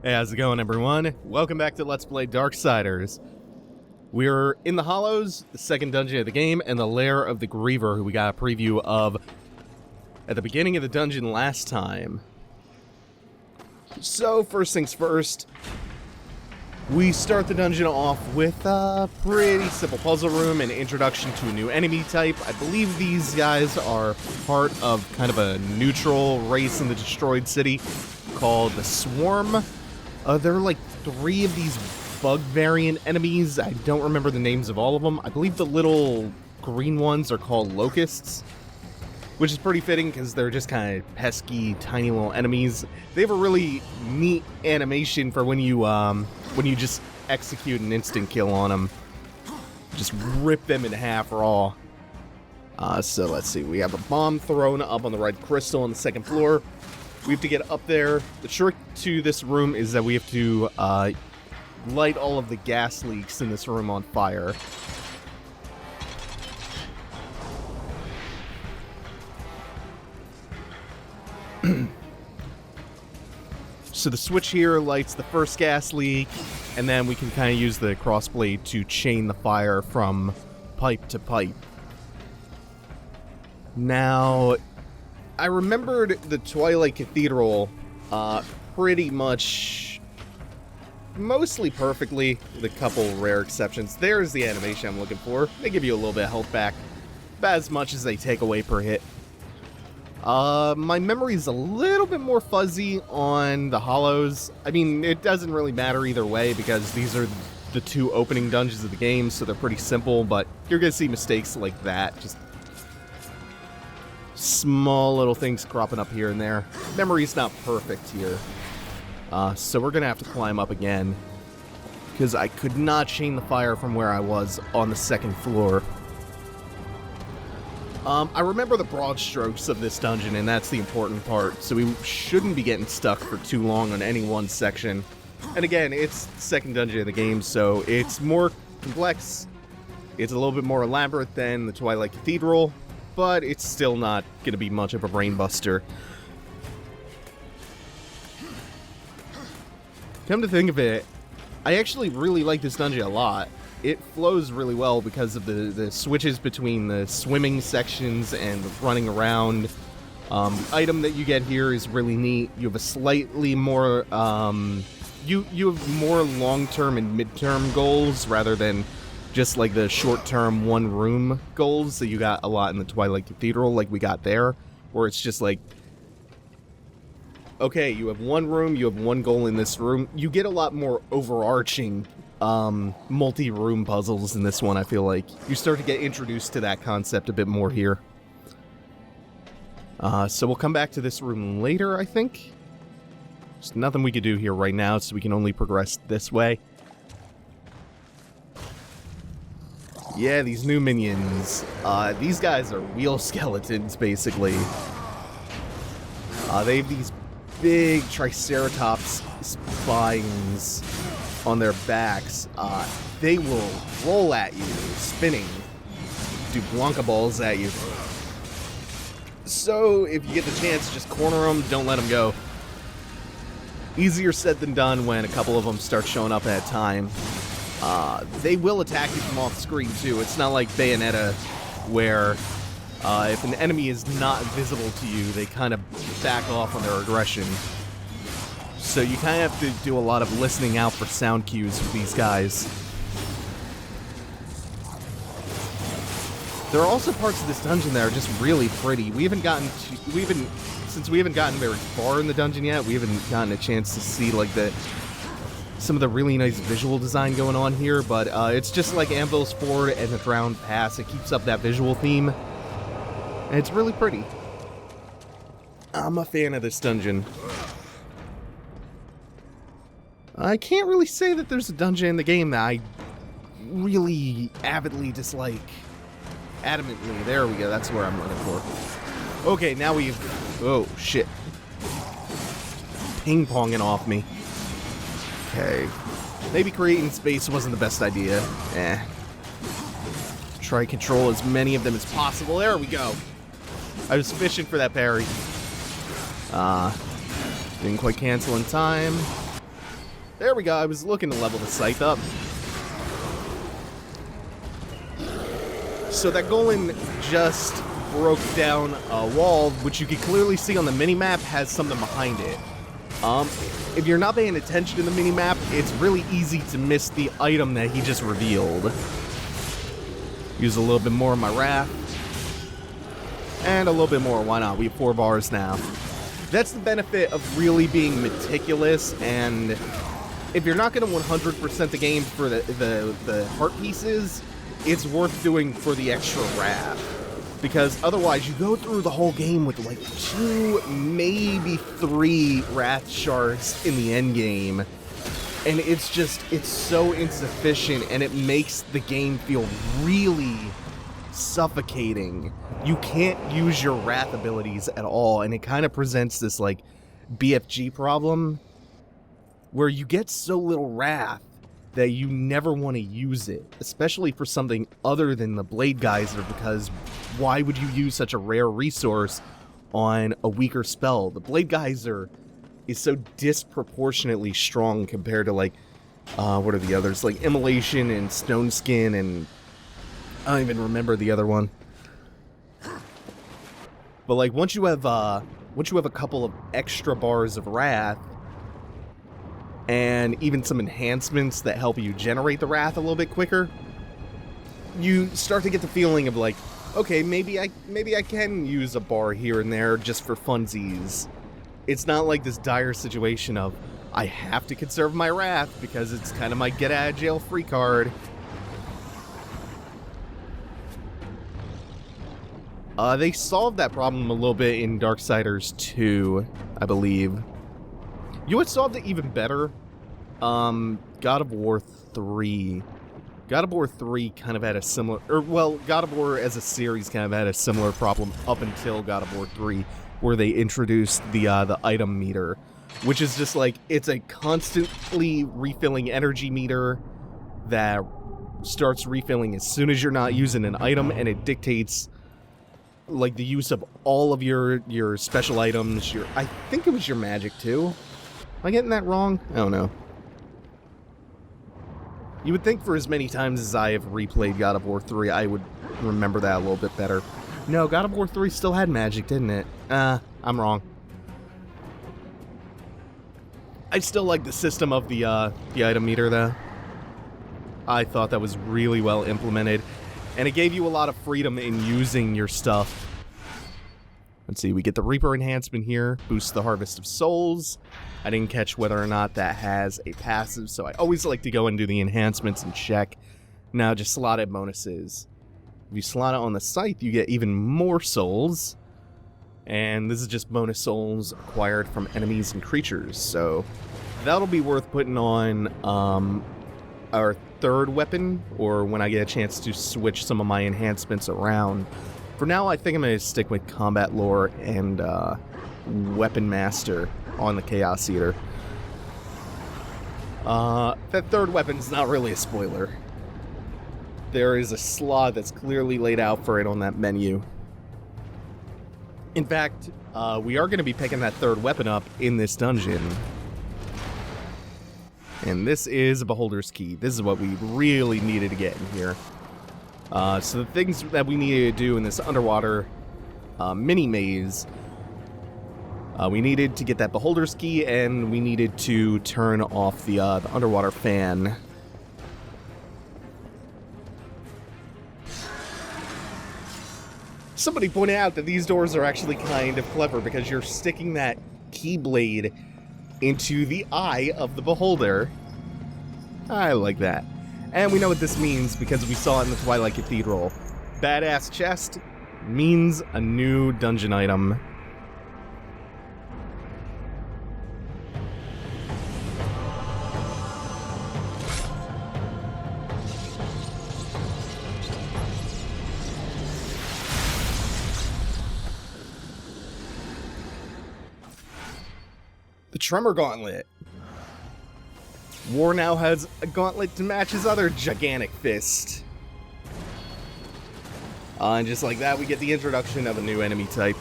Hey, how's it going, everyone? Welcome back to Let's Play Darksiders. We're in the Hollows, the second dungeon of the game, and the Lair of the Griever, who we got a preview of at the beginning of the dungeon last time. So, first things first, we start the dungeon off with a pretty simple puzzle room and introduction to a new enemy type. I believe these guys are part of kind of a neutral race in the destroyed city called the Swarm. There are like 3 of these bug variant enemies. I don't remember the names of all of them. I believe the little green ones are called locusts, which is pretty fitting because they're just kind of pesky, tiny little enemies. They have a really neat animation for when you just execute an instant kill on them. Just rip them in half raw. So let's see. We have a bomb thrown up on the red crystal on the second floor. We have to get up there. The trick to this room is that we have to light all of the gas leaks in this room on fire. So the switch here lights the first gas leak, and then we can kind of use the crossblade to chain the fire from pipe to pipe. Now, I remembered the Twilight Cathedral pretty much mostly perfectly, with a couple rare exceptions. There's the animation I'm looking for. They give you a little bit of health back, about as much as they take away per hit. My memory's a little bit more fuzzy on the Hollows. I mean, it doesn't really matter either way because these are the 2 opening dungeons of the game, so they're pretty simple, but you're gonna see mistakes like that, just small little things cropping up here and there. Memory's not perfect here. So we're gonna have to climb up again, because I could not chain the fire from where I was on the second floor. I remember the broad strokes of this dungeon, and that's the important part, so we shouldn't be getting stuck for too long on any one section. And again, it's the second dungeon of the game, so it's more complex, it's a little bit more elaborate than the Twilight Cathedral, but it's still not going to be much of a brain buster. Come to think of it, I actually really like this dungeon a lot. It flows really well because of the switches between the swimming sections and the running around. The item that you get here is really neat. You have a slightly more, you have more long-term and mid-term goals rather than just like the short-term one-room goals that you got a lot in the Twilight Cathedral, like we got there, where it's just like, okay, you have one room, you have one goal in this room. You get a lot more overarching multi-room puzzles in this one, I feel like. You start to get introduced to that concept a bit more here. So we'll come back to this room later, I think. There's nothing we could do here right now, so we can only progress this way. Yeah, these new minions. These guys are wheel skeletons, basically. They have these big Triceratops spines on their backs. They will roll at you, spinning, do Blanca balls at you. So, if you get the chance, just corner them, don't let them go. Easier said than done when a couple of them start showing up at a time. They will attack you from off screen too. It's not like Bayonetta, where if an enemy is not visible to you, they kind of back off on their aggression. So you kind of have to do a lot of listening out for sound cues with these guys. There are also parts of this dungeon that are just really pretty. Since we haven't gotten very far in the dungeon yet, we haven't gotten a chance to see like some of the really nice visual design going on here, but it's just like Anvil's Ford and the Drowned Pass. It keeps up that visual theme, and it's really pretty. I'm a fan of this dungeon. I can't really say that there's a dungeon in the game that I really avidly dislike. Adamantly. There we go. That's where I'm looking for. Okay, now we've... Oh, shit. Ping-ponging off me. Okay. Maybe creating space wasn't the best idea. Try to control as many of them as possible. There we go. I was fishing for that parry. Didn't quite cancel in time. There we go. I was looking to level the scythe up. So that golem just broke down a wall, which you can clearly see on the mini-map has something behind it. If you're not paying attention to the mini-map, it's really easy to miss the item that he just revealed. Use a little bit more of my wrath. And a little bit more, why not? We have 4 bars now. That's the benefit of really being meticulous, and if you're not going to 100% the game for the heart pieces, it's worth doing for the extra wrath. Because otherwise, you go through the whole game with like 2, maybe 3 wrath shards in the end game, and it's so insufficient, and it makes the game feel really suffocating. You can't use your wrath abilities at all, and it kind of presents this like BFG problem where you get so little wrath that you never want to use it, especially for something other than the Blade Geyser, because why would you use such a rare resource on a weaker spell? The Blade Geyser is so disproportionately strong compared to like, what are the others? Like Immolation and Stone Skin, and I don't even remember the other one. But like once you have a couple of extra bars of wrath, and even some enhancements that help you generate the wrath a little bit quicker, you start to get the feeling of like, okay, maybe I can use a bar here and there just for funsies. It's not like this dire situation of I have to conserve my wrath because it's kind of my get out of jail free card. They solved that problem a little bit in Darksiders 2, I believe. You would solve it even better. God of War 3. God of War 3 kind of had a similar... God of War as a series kind of had a similar problem up until God of War 3, where they introduced the item meter, which is just like, it's a constantly refilling energy meter that starts refilling as soon as you're not using an item, and it dictates like the use of all of your special items. I think it was your magic too. Am I getting that wrong? I don't know. You would think for as many times as I have replayed God of War 3, I would remember that a little bit better. No, God of War 3 still had magic, didn't it? I'm wrong. I still like the system of the item meter, though. I thought that was really well implemented, and it gave you a lot of freedom in using your stuff. Let's see, we get the Reaper enhancement here, boosts the Harvest of Souls. I didn't catch whether or not that has a passive, so I always like to go and do the enhancements and check. Now, just slotted bonuses. If you slot it on the scythe, you get even more souls. And this is just bonus souls acquired from enemies and creatures, so that'll be worth putting on our third weapon, or when I get a chance to switch some of my enhancements around. For now, I think I'm going to stick with Combat Lore and Weapon Master on the Chaos Eater. That third weapon's not really a spoiler. There is a slot that's clearly laid out for it on that menu. In fact, we are going to be picking that third weapon up in this dungeon. And this is a Beholder's Key. This is what we really needed to get in here. So the things that we needed to do in this underwater mini-maze, we needed to get that Beholder's Key, and we needed to turn off the underwater fan. Somebody pointed out that these doors are actually kind of clever because you're sticking that keyblade into the eye of the beholder. I like that. And we know what this means because we saw it in the Twilight Cathedral. Badass chest means a new dungeon item. The Tremor Gauntlet. War now has a gauntlet to match his other gigantic fist. And just like that, we get the introduction of a new enemy type.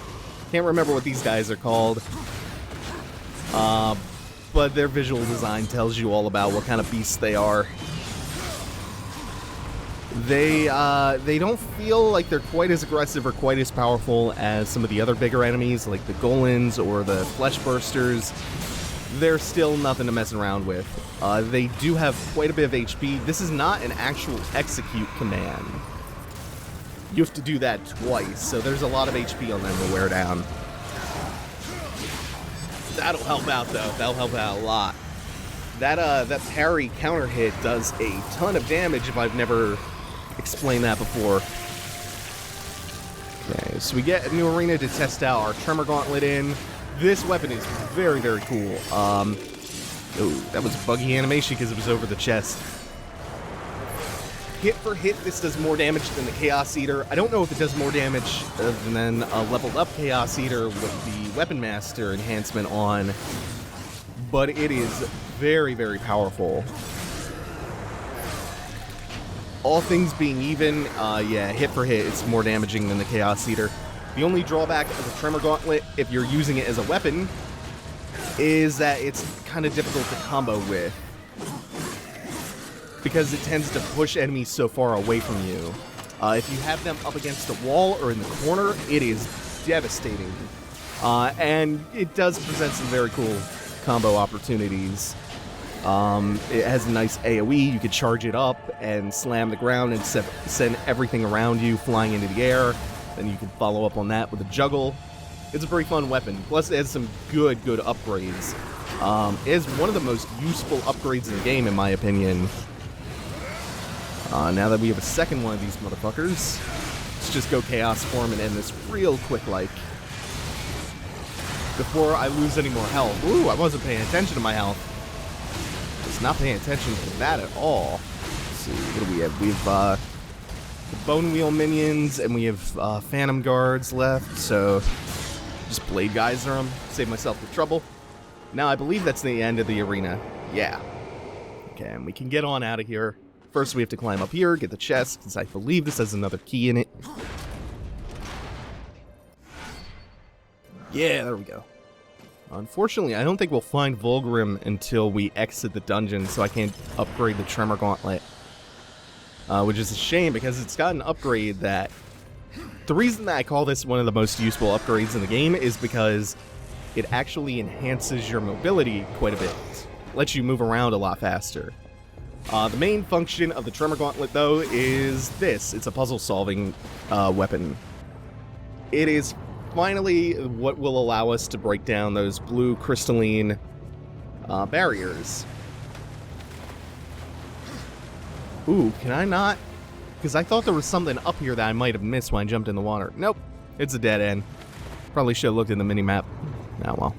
Can't remember what these guys are called. but their visual design tells you all about what kind of beasts they are. They don't feel like they're quite as aggressive or quite as powerful as some of the other bigger enemies, like the Golans or the Flesh Bursters. They're still nothing to mess around with. They do have quite a bit of HP. This is not an actual execute command. You have to do that twice, so there's a lot of HP on them to wear down. That'll help out, though. That'll help out a lot. That parry counter hit does a ton of damage if I've never explained that before. Okay, so we get a new arena to test out our Tremor Gauntlet in. This weapon is very, very cool. Oh, that was buggy animation because it was over the chest. Hit for hit, this does more damage than the Chaos Eater. I don't know if it does more damage than a leveled up Chaos Eater with the Weapon Master enhancement on, but it is very, very powerful. All things being even, yeah, hit for hit, it's more damaging than the Chaos Eater. The only drawback of the Tremor Gauntlet, if you're using it as a weapon, is that it's kind of difficult to combo with, because it tends to push enemies so far away from you. If you have them up against the wall or in the corner, it is devastating. And it does present some very cool combo opportunities. It has a nice AoE. You could charge it up and slam the ground and send everything around you flying into the air. Then you can follow up on that with a juggle. It's a pretty fun weapon. Plus, it has some good upgrades. It is one of the most useful upgrades in the game, in my opinion. Now that we have a second one of these motherfuckers, let's just go Chaos Form and end this real quick, like, before I lose any more health. Ooh, I wasn't paying attention to my health. I was not paying attention to that at all. Let's see, what do we have? We have the Bone Wheel minions, and we have Phantom Guards left, so just Blade Geyser them, save myself the trouble. Now, I believe that's the end of the arena. Yeah. Okay, and we can get on out of here. First, we have to climb up here, get the chest, because I believe this has another key in it. Yeah, there we go. Unfortunately, I don't think we'll find Vulgrim until we exit the dungeon, so I can't upgrade the Tremor Gauntlet. Which is a shame, because it's got an upgrade that... The reason that I call this one of the most useful upgrades in the game is because it actually enhances your mobility quite a bit. Lets you move around a lot faster. The main function of the Tremor Gauntlet, though, is this. It's a puzzle-solving weapon. It is finally what will allow us to break down those blue crystalline barriers. Ooh, can I not? Because I thought there was something up here that I might have missed when I jumped in the water. Nope, it's a dead end. Probably should have looked in the mini-map. Ah, well.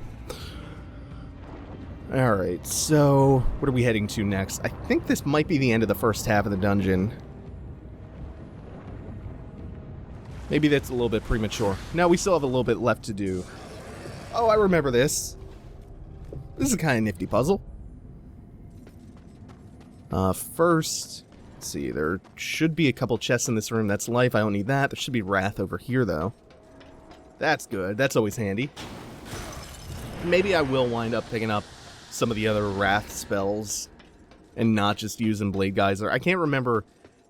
Alright, so what are we heading to next? I think this might be the end of the first half of the dungeon. Maybe that's a little bit premature. No, we still have a little bit left to do. Oh, I remember this. This is a kind of nifty puzzle. First, let's see, there should be a couple chests in this room. That's life, I don't need that. There should be wrath over here, though. That's good, that's always handy. Maybe I will wind up picking up some of the other wrath spells and not just using Blade Geyser. I can't remember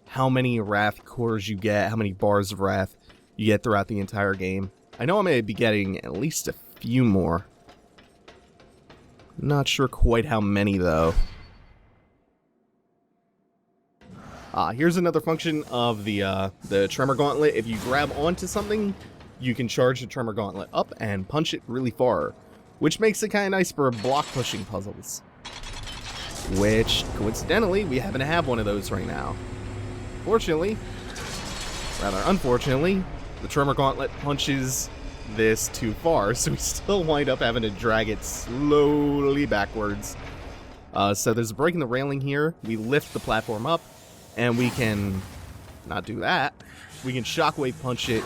how many wrath cores you get, how many bars of wrath you get throughout the entire game. I know I'm going to be getting at least a few more. Not sure quite how many, though. Here's another function of the Tremor Gauntlet. If you grab onto something, you can charge the Tremor Gauntlet up and punch it really far, which makes it kind of nice for block pushing puzzles. Which, coincidentally, we happen to have one of those right now. Fortunately, rather unfortunately, the Tremor Gauntlet punches this too far, so we still wind up having to drag it slowly backwards. So there's a break in the railing here. We lift the platform up, and we can not do that. We can shockwave punch it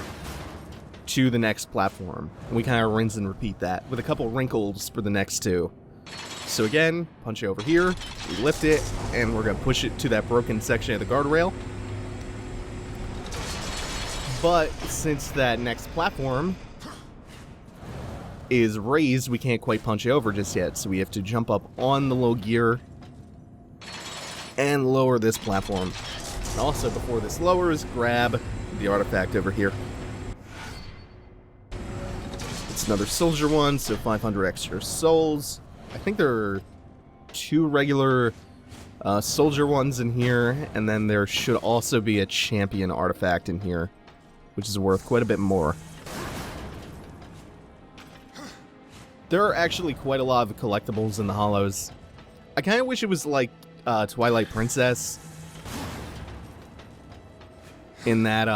to the next platform. And we kind of rinse and repeat that with a couple wrinkles for the next two. So again, punch it over here, we lift it, and we're going to push it to that broken section of the guardrail. But since that next platform is raised, we can't quite punch over just yet, so we have to jump up on the little gear and lower this platform. And also, before this lowers, grab the artifact over here. It's another soldier one, so 500 extra souls. I think there are 2 regular soldier ones in here, and then there should also be a champion artifact in here, which is worth quite a bit more. There are actually quite a lot of collectibles in the Hollows. I kind of wish it was like Twilight Princess, in that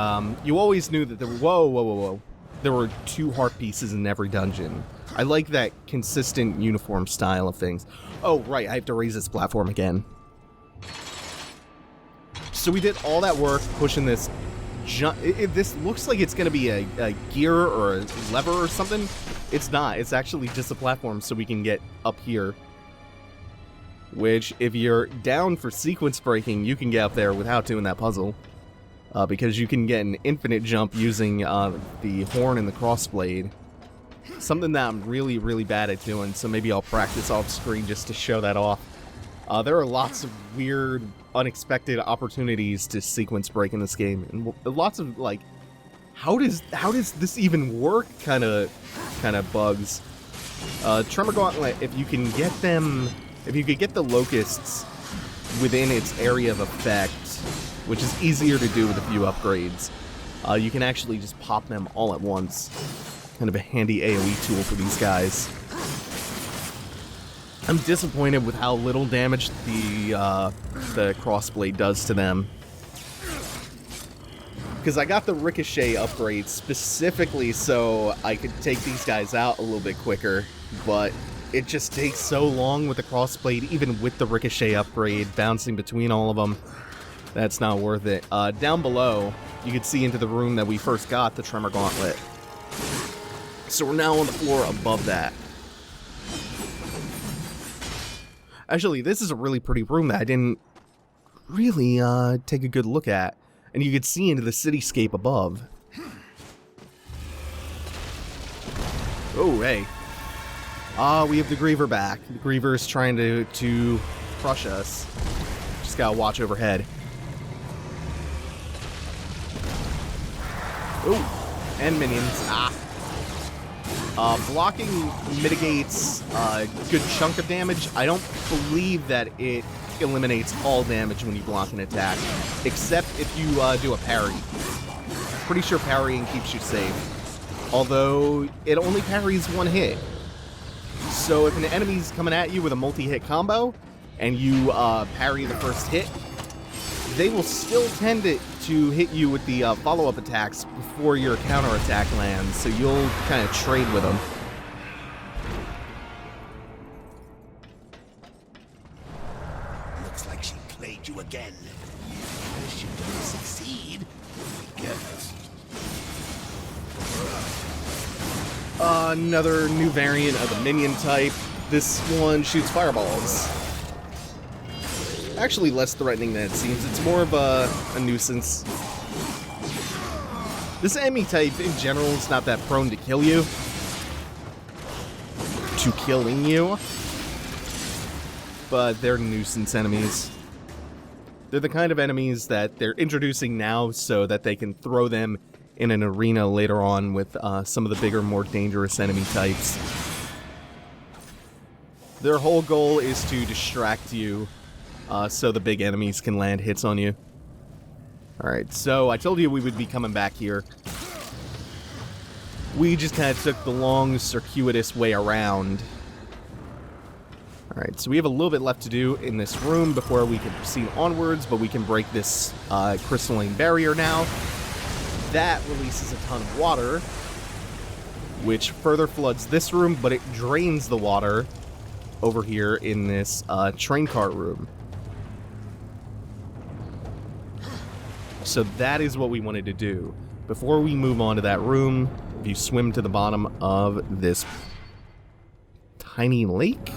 you always knew that there were, there were 2 heart pieces in every dungeon. I like that consistent uniform style of things. Oh, right, I have to raise this platform again. So we did all that work pushing this this looks like it's going to be a gear or a lever or something. It's not. It's actually just a platform so we can get up here. Which, if you're down for sequence breaking, you can get up there without doing that puzzle. Because you can get an infinite jump using the horn and the crossblade. Something that I'm really, really bad at doing, so maybe I'll practice off screen just to show that off. There are lots of weird, unexpected opportunities to sequence break in this game, and lots of, like, how does this even work kind of bugs. Tremor Gauntlet, if you can get them, if you could get the locusts within its area of effect, which is easier to do with a few upgrades, you can actually just pop them all at once. Kind of a handy AoE tool for these guys. I'm disappointed with how little damage the crossblade does to them. Because I got the ricochet upgrade specifically so I could take these guys out a little bit quicker, but it just takes so long with the crossblade, even with the ricochet upgrade, bouncing between all of them. That's not worth it. Down below, you can see into the room that we first got, the Tremor Gauntlet. So we're now on the floor above that. Actually, this is a really pretty room that I didn't really take a good look at. And you can see into the cityscape above. Oh, hey. We have the Griever back. The Griever's trying to crush us. Just gotta watch overhead. Oh, and minions. Blocking mitigates a good chunk of damage. I don't believe that it eliminates all damage when you block an attack, except if you do a parry. Pretty sure parrying keeps you safe. Although, it only parries 1 hit. So if an enemy's coming at you with a multi-hit combo, and you parry the first hit, they will still tend to hit you with the follow-up attacks before your counterattack lands, so you'll kind of trade with them. Looks like she played you again. If she doesn't succeed, we get it. Another new variant of the minion type. This one shoots fireballs. Actually less threatening than it seems. It's more of a nuisance. This enemy type, in general, is not that prone to kill you. To killing you. But they're nuisance enemies. They're the kind of enemies that they're introducing now so that they can throw them in an arena later on with some of the bigger, more dangerous enemy types. Their whole goal is to distract you so the big enemies can land hits on you. Alright, so I told you we would be coming back here. We just kind of took the long, circuitous way around. Alright, so we have a little bit left to do in this room before we can proceed onwards, but we can break this crystalline barrier now. That releases a ton of water, which further floods this room, but it drains the water over here in this train cart room. So that is what we wanted to do. Before we move on to that room, if you swim to the bottom of this tiny lake,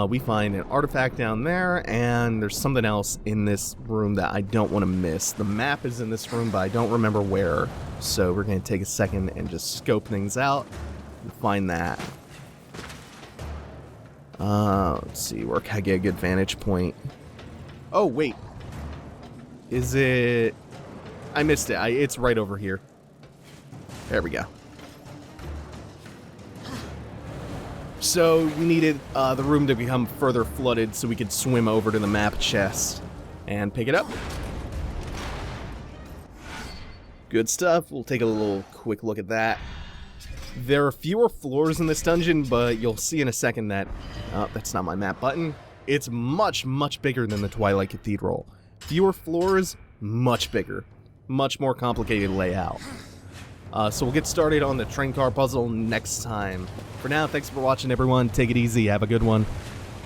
we find an artifact down there, and there's something else in this room that I don't want to miss. The map is in this room, but I don't remember where. So we're going to take a second and just scope things out and find that. Let's see, where can I get a good vantage point? Oh, wait. Is it... I missed it. It's right over here. There we go. So we needed the room to become further flooded so we could swim over to the map chest and pick it up. Good stuff. We'll take a little quick look at that. There are fewer floors in this dungeon, but you'll see in a second that... that's not my map button. It's much, much bigger than the Twilight Cathedral. Fewer floors, much bigger. Much more complicated layout. So we'll get started on the train car puzzle next time. For now, thanks for watching, everyone. Take it easy. Have a good one.